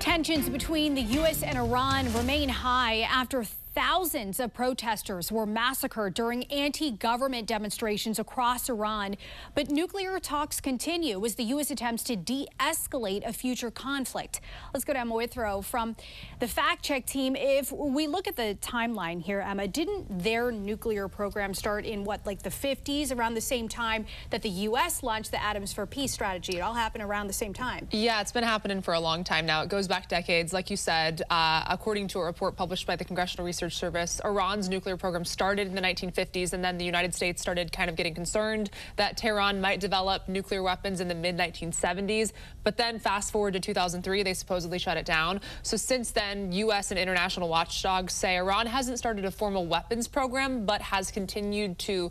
Tensions between the U.S. and Iran remain high after thousands of protesters were massacred during anti-government demonstrations across Iran. But nuclear talks continue as the U.S. attempts to de-escalate a future conflict. Let's go to Emma Withrow from the fact-check team. If we look at the timeline here, Emma, didn't their nuclear program start in like the 50s, around the same time that the U.S. launched the Atoms for Peace strategy? It all happened around the same time. Yeah, it's been happening for a long time now. It goes back decades. Like you said, according to a report published by the Congressional Research Service, Iran's nuclear program started in the 1950s, and then the United States started kind of getting concerned that Tehran might develop nuclear weapons in the mid-1970s. But then fast forward to 2003, they supposedly shut it down. So since then, U.S. and international watchdogs say Iran hasn't started a formal weapons program, but has continued to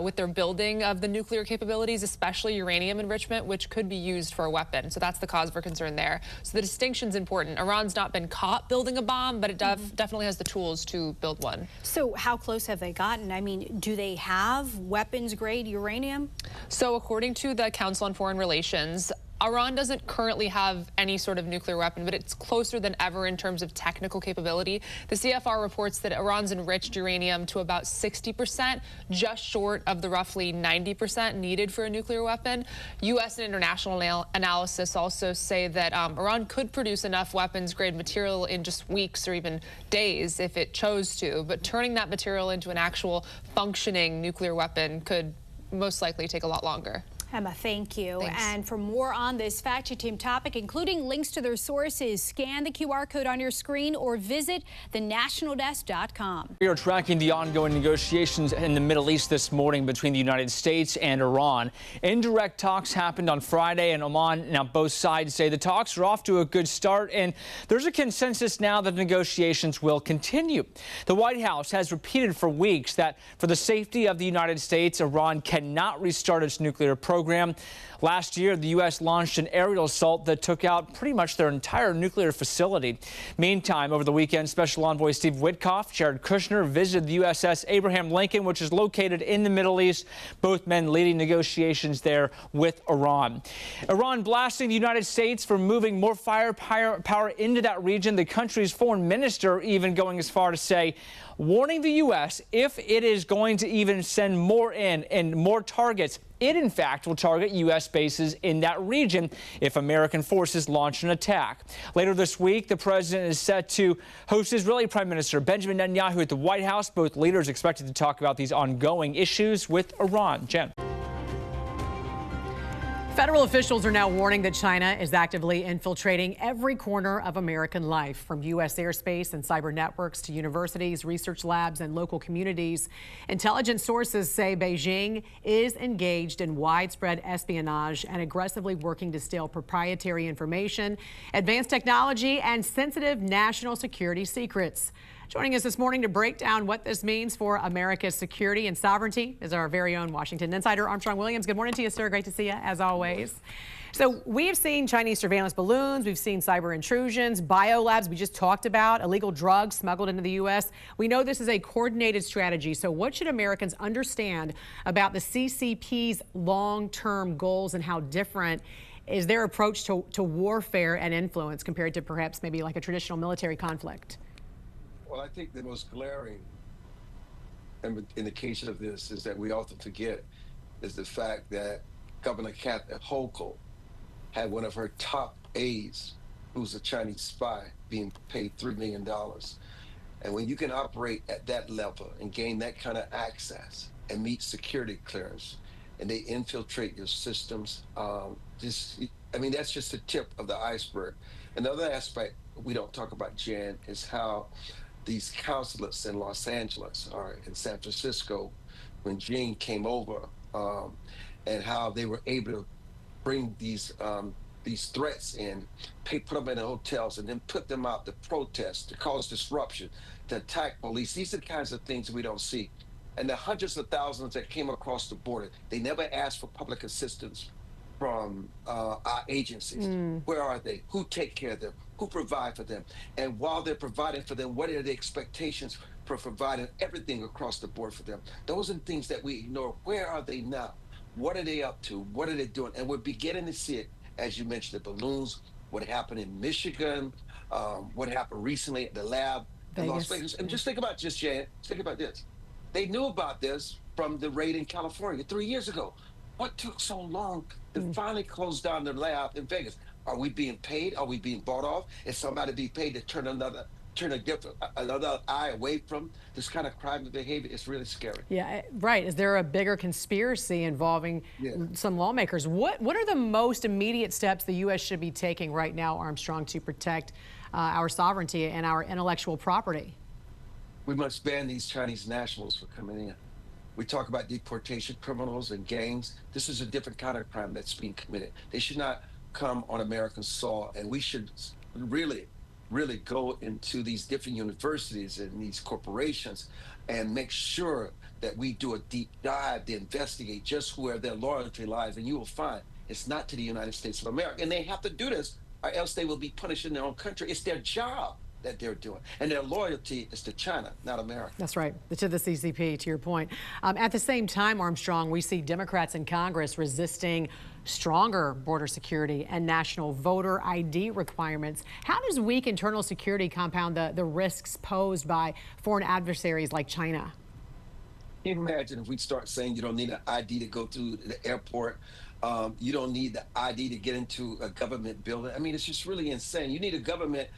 with their building of the nuclear capabilities, especially uranium enrichment, which could be used for a weapon. So that's the cause for concern there. So the distinction's important. Iran's not been caught building a bomb, but it definitely has the tools to build one. So how close have they gotten? I mean, do they have weapons-grade uranium? So according to the Council on Foreign Relations, Iran doesn't currently have any sort of nuclear weapon, but it's closer than ever in terms of technical capability. The CFR reports that Iran's enriched uranium to about 60%, just short of the roughly 90% needed for a nuclear weapon. U.S. and international analysts also say that Iran could produce enough weapons-grade material in just weeks or even days if it chose to, but turning that material into an actual functioning nuclear weapon could most likely take a lot longer. Emma, thank you. Thanks. And for more on this fact-check team topic, including links to their sources, scan the QR code on your screen or visit thenationaldesk.com. We are tracking the ongoing negotiations in the Middle East this morning between the United States and Iran. Indirect talks happened on Friday in Oman. Now, both sides say the talks are off to a good start, and there's a consensus now that negotiations will continue. The White House has repeated for weeks that for the safety of the United States, Iran cannot restart its nuclear program. Last year, the U.S. launched an aerial assault that took out pretty much their entire nuclear facility. Meantime, over the weekend, Special Envoy Steve Witkoff, Jared Kushner visited the USS Abraham Lincoln, which is located in the Middle East, both men leading negotiations there with Iran. Iran blasting the United States for moving more firepower into that region. The country's foreign minister even going as far to say, warning the U.S. if it is going to even send more in and more targets, it in fact will target U.S. bases in that region if American forces launch an attack. Later this week, the president is set to host Israeli Prime Minister Benjamin Netanyahu at the White House. Both leaders expected to talk about these ongoing issues with Iran. Jen. Federal officials are now warning that China is actively infiltrating every corner of American life, from U.S. airspace and cyber networks to universities, research labs, and local communities. Intelligence sources say Beijing is engaged in widespread espionage and aggressively working to steal proprietary information, advanced technology, and sensitive national security secrets. Joining us this morning to break down what this means for America's security and sovereignty is our very own Washington insider, Armstrong Williams. Good morning to you, sir. Great to see you, as always. So we have seen Chinese surveillance balloons. We've seen cyber intrusions, biolabs we just talked about, illegal drugs smuggled into the U.S. We know this is a coordinated strategy. So what should Americans understand about the CCP's long-term goals and how different is their approach to warfare and influence compared to perhaps maybe like a traditional military conflict? Well, I think the most glaring indication of this is that we often forget is the fact that Governor Kathy Hochul had one of her top aides, who's a Chinese spy, being paid $3 million. And when you can operate at that level and gain that kind of access and meet security clearance, and they infiltrate your systems, I mean, that's just the tip of the iceberg. Another aspect we don't talk about, Jan, is how these consulates in Los Angeles or in San Francisco, when Gene came over, and how they were able to bring these threats in, put them in the hotels, and then put them out to protest, to cause disruption, to attack police. These are the kinds of things we don't see. And the hundreds of thousands that came across the border, they never asked for public assistance from our agencies. Where are they? Who take care of them? Who provide for them? And while they're providing for them, what are the expectations for providing everything across the board for them? Those are the things that we ignore. Where are they now? What are they up to? What are they doing? And we're beginning to see it, as you mentioned, the balloons, what happened in Michigan, what happened recently at the lab in Las Vegas. And just think about Jan, think about this. They knew about this from the raid in California 3 years ago. What took so long to finally close down the lab in Vegas? Are we being paid? Are we being bought off? Is somebody being paid to turn another eye away from this kind of crime and behavior? It's really scary. Yeah, right. Is there a bigger conspiracy involving some lawmakers? What are the most immediate steps the U.S. should be taking right now, Armstrong, to protect our sovereignty and our intellectual property? We must ban these Chinese nationals from coming in. We talk about deportation criminals and gangs. This is a different kind of crime that's being committed. They should not come on American soil, and we should really go into these different universities and these corporations and make sure that we do a deep dive to investigate just where their loyalty lies. And you will find it's not to the United States of America. And they have to do this or else they will be punished in their own country. It's their job that they're doing. And their loyalty is to China, not America. That's right, to the CCP, to your point. At the same time, Armstrong, we see Democrats in Congress resisting stronger border security and national voter ID requirements. How does weak internal security compound the risks posed by foreign adversaries like China? Can you imagine if we start saying you don't need an ID to go through the airport? You don't need the ID to get into a government building. I mean, it's just really insane. You need a government,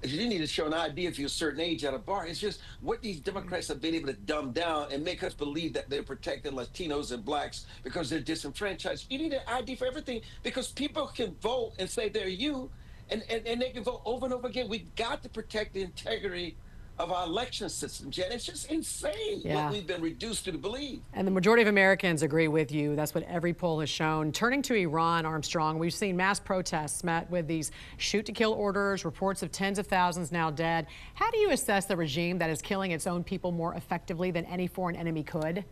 you need to show an ID if you're a certain age at a bar. It's just what these Democrats have been able to dumb down and make us believe that they're protecting Latinos and blacks because they're disenfranchised. You need an ID for everything because people can vote and say they're you, and they can vote over and over again. We've got to protect the integrity of our election system, Jen. It's just insane what we've been reduced to believe. And the majority of Americans agree with you. That's what every poll has shown. Turning to Iran, Armstrong, we've seen mass protests met with these shoot-to-kill orders, reports of tens of thousands now dead. How do you assess the regime that is killing its own people more effectively than any foreign enemy could?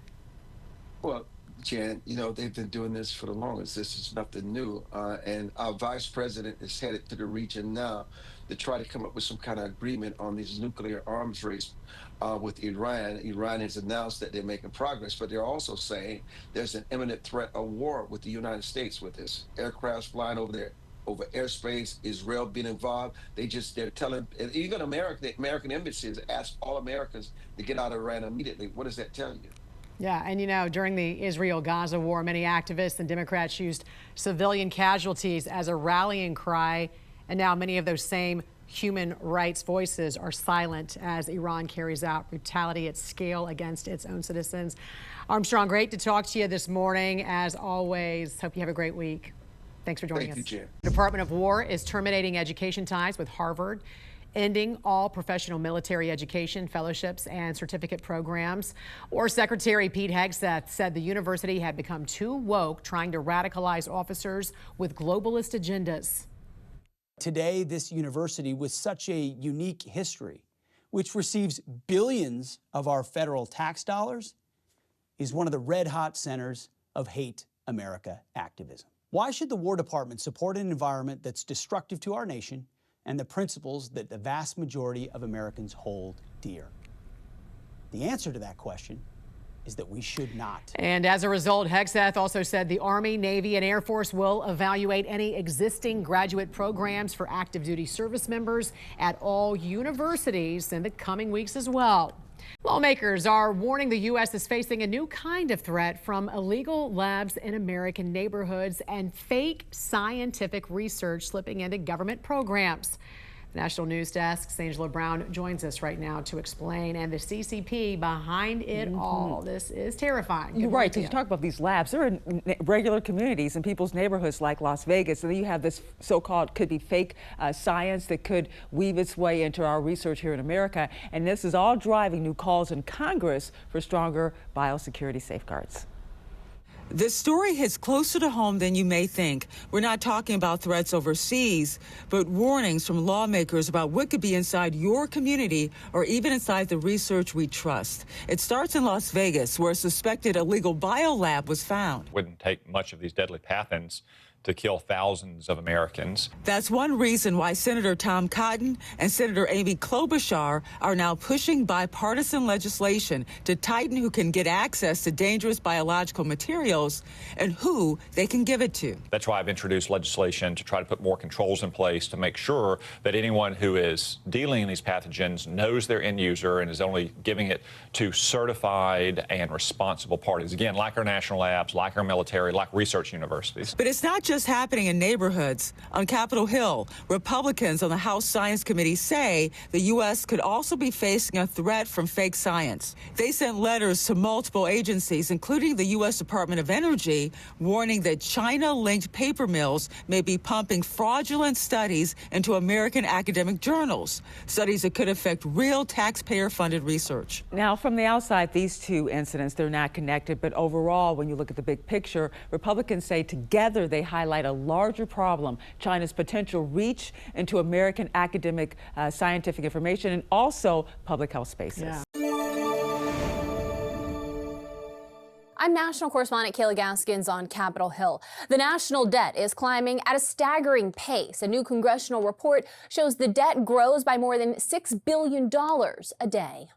Well, Jan, you know, they've been doing this for the longest. This is nothing new. And our vice president is headed to the region now to try to come up with some kind of agreement on these nuclear arms race with Iran. Iran has announced that they're making progress, but they're also saying there's an imminent threat of war with the United States with this. Aircrafts flying over there, over airspace, Israel being involved. They're telling, even the American embassy has asked all Americans to get out of Iran immediately. What does that tell you? Yeah, and you know, during the Israel-Gaza war, many activists and Democrats used civilian casualties as a rallying cry, and now many of those same human rights voices are silent as Iran carries out brutality at scale against its own citizens. Armstrong, great to talk to you this morning, as always. Hope you have a great week. Thanks for joining us. Thank you, Jen. The Department of War is terminating education ties with Harvard, ending all professional military education, fellowships, and certificate programs. War Secretary Pete Hegseth said the university had become too woke, trying to radicalize officers with globalist agendas. Today, this university, with such a unique history, which receives billions of our federal tax dollars, is one of the red-hot centers of hate America activism. Why should the War Department support an environment that's destructive to our nation and the principles that the vast majority of Americans hold dear? The answer to that question is that we should not. And as a result, Hegseth also said the Army, Navy, and Air Force will evaluate any existing graduate programs for active duty service members at all universities in the coming weeks as well. Lawmakers are warning the U.S. is facing a new kind of threat from illegal labs in American neighborhoods and fake scientific research slipping into government programs. National News Desk's Angela Brown joins us right now to explain, and the CCP behind it all. This is terrifying. You're right, because you talk about these labs. They're in regular communities in people's neighborhoods like Las Vegas, and then you have this so-called could be fake science that could weave its way into our research here in America, and this is all driving new calls in Congress for stronger biosecurity safeguards. This story hits closer to home than you may think. We're not talking about threats overseas, but warnings from lawmakers about what could be inside your community or even inside the research we trust. It starts in Las Vegas, where a suspected illegal biolab was found. It wouldn't take much of these deadly pathogens to kill thousands of Americans. That's one reason why Senator Tom Cotton and Senator Amy Klobuchar are now pushing bipartisan legislation to tighten who can get access to dangerous biological materials and who they can give it to. That's why I've introduced legislation to try to put more controls in place to make sure that anyone who is dealing in these pathogens knows their end user and is only giving it to certified and responsible parties. Again, like our national labs, like our military, like research universities. But it's not just happening in neighborhoods. On Capitol Hill, Republicans on the House Science Committee say the U.S. could also be facing a threat from fake science. They sent letters to multiple agencies, including the U.S. Department of Energy, warning that China-linked paper mills may be pumping fraudulent studies into American academic journals, studies that could affect real taxpayer-funded research. Now, from the outside, these two incidents, they're not connected, but overall, when you look at the big picture, Republicans say together they highlight a larger problem, China's potential reach into American academic scientific information and also public health spaces. Yeah. I'm national correspondent Kayla Gaskins on Capitol Hill. The national debt is climbing at a staggering pace. A new congressional report shows the debt grows by more than $6 billion a day.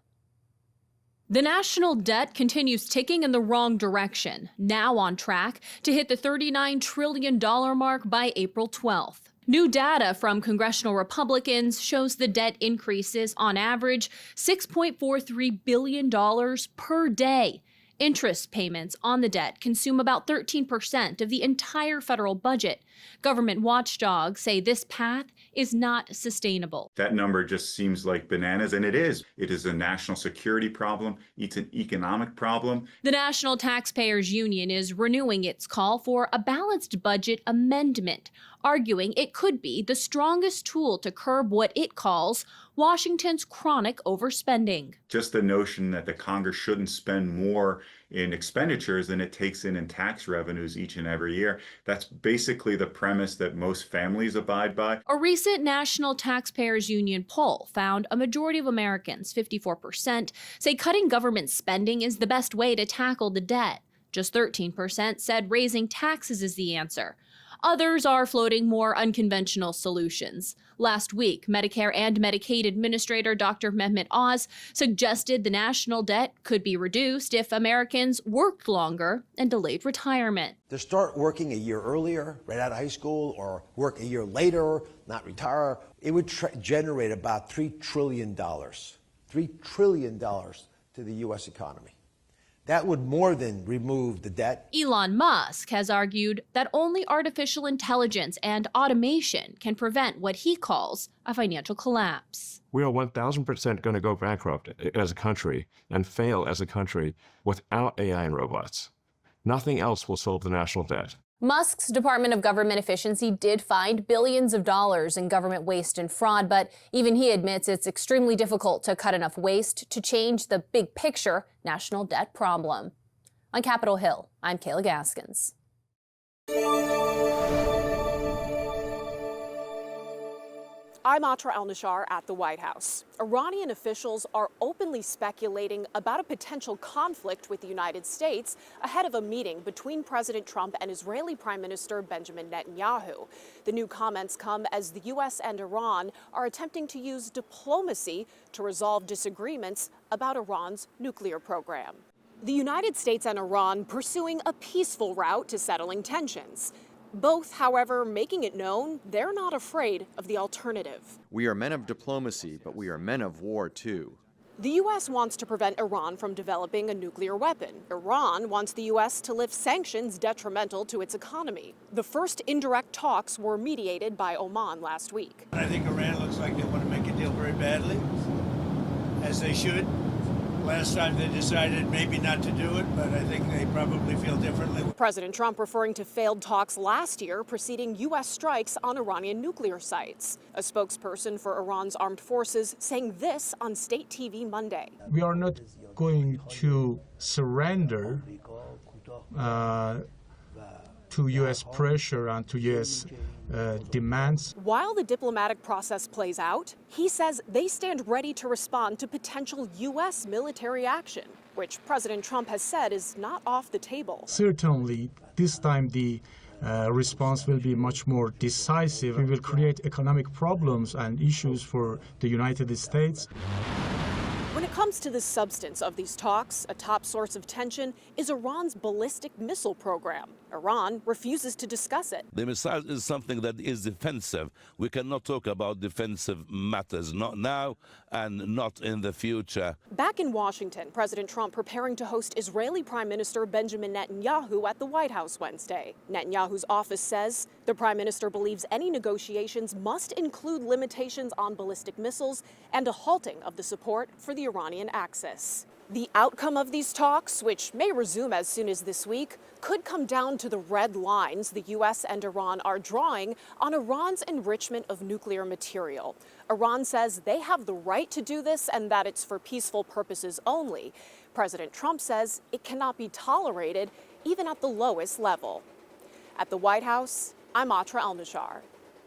The national debt continues ticking in the wrong direction, now on track to hit the $39 trillion mark by April 12th. New data from congressional Republicans shows the debt increases on average $6.43 billion per day. Interest payments on the debt consume about 13% of the entire federal budget. Government watchdogs say this path is not sustainable. That number just seems like bananas, and it is. It is a national security problem. It's an economic problem. The National Taxpayers Union is renewing its call for a balanced budget amendment, arguing it could be the strongest tool to curb what it calls Washington's chronic overspending. Just the notion that the Congress shouldn't spend more in expenditures than it takes in tax revenues each and every year. That's basically the premise that most families abide by. A recent National Taxpayers Union poll found a majority of Americans, 54%, say cutting government spending is the best way to tackle the debt. Just 13% said raising taxes is the answer. Others are floating more unconventional solutions. Last week, Medicare and Medicaid Administrator Dr. Mehmet Oz suggested the national debt could be reduced if Americans worked longer and delayed retirement. To start working a year earlier, right out of high school, or work a year later, not retire, it would generate about $3 trillion. $3 trillion to the U.S. economy. That would more than remove the debt. Elon Musk has argued that only artificial intelligence and automation can prevent what he calls a financial collapse. We are 1,000% going to go bankrupt as a country and fail as a country without AI and robots. Nothing else will solve the national debt. Musk's Department of Government Efficiency did find billions of dollars in government waste and fraud, but even he admits it's extremely difficult to cut enough waste to change the big picture national debt problem. On Capitol Hill, I'm Kayla Gaskins. I'm Atra al-Nashar at the White House. Iranian officials are openly speculating about a potential conflict with the United States ahead of a meeting between President Trump and Israeli Prime Minister Benjamin Netanyahu. The new comments come as the U.S. and Iran are attempting to use diplomacy to resolve disagreements about Iran's nuclear program. The United States and Iran pursuing a peaceful route to settling tensions. Both, however, making it known they're not afraid of the alternative. We are men of diplomacy, but we are men of war, too. The U.S. wants to prevent Iran from developing a nuclear weapon. Iran wants the U.S. to lift sanctions detrimental to its economy. The first indirect talks were mediated by Oman last week. I think Iran looks like they want to make a deal very badly, as they should. Last time they decided maybe not to do it, but I think they probably feel differently. President Trump referring to failed talks last year preceding U.S. strikes on Iranian nuclear sites. A spokesperson for Iran's armed forces saying this on state TV Monday. We are not going to surrender to U.S. pressure and to U.S. demands. While the diplomatic process plays out, he says they stand ready to respond to potential U.S. military action, which President Trump has said is not off the table. Certainly, this time the response will be much more decisive. We will create economic problems and issues for the United States. When it comes to the substance of these talks, a top source of tension is Iran's ballistic missile program. Iran refuses to discuss it. The missile is something that is defensive. We cannot talk about defensive matters, not now and not in the future. Back in Washington, President Trump preparing to host Israeli Prime Minister Benjamin Netanyahu at the White House Wednesday. Netanyahu's office says the prime minister believes any negotiations must include limitations on ballistic missiles and a halting of the support for the Iranian axis. The outcome of these talks, which may resume as soon as this week, could come down to the red lines the U.S. and Iran are drawing on Iran's enrichment of nuclear material. Iran says they have the right to do this and that it's for peaceful purposes only. President Trump says it cannot be tolerated, even at the lowest level. At the White House, I'm Atra El-Nashar.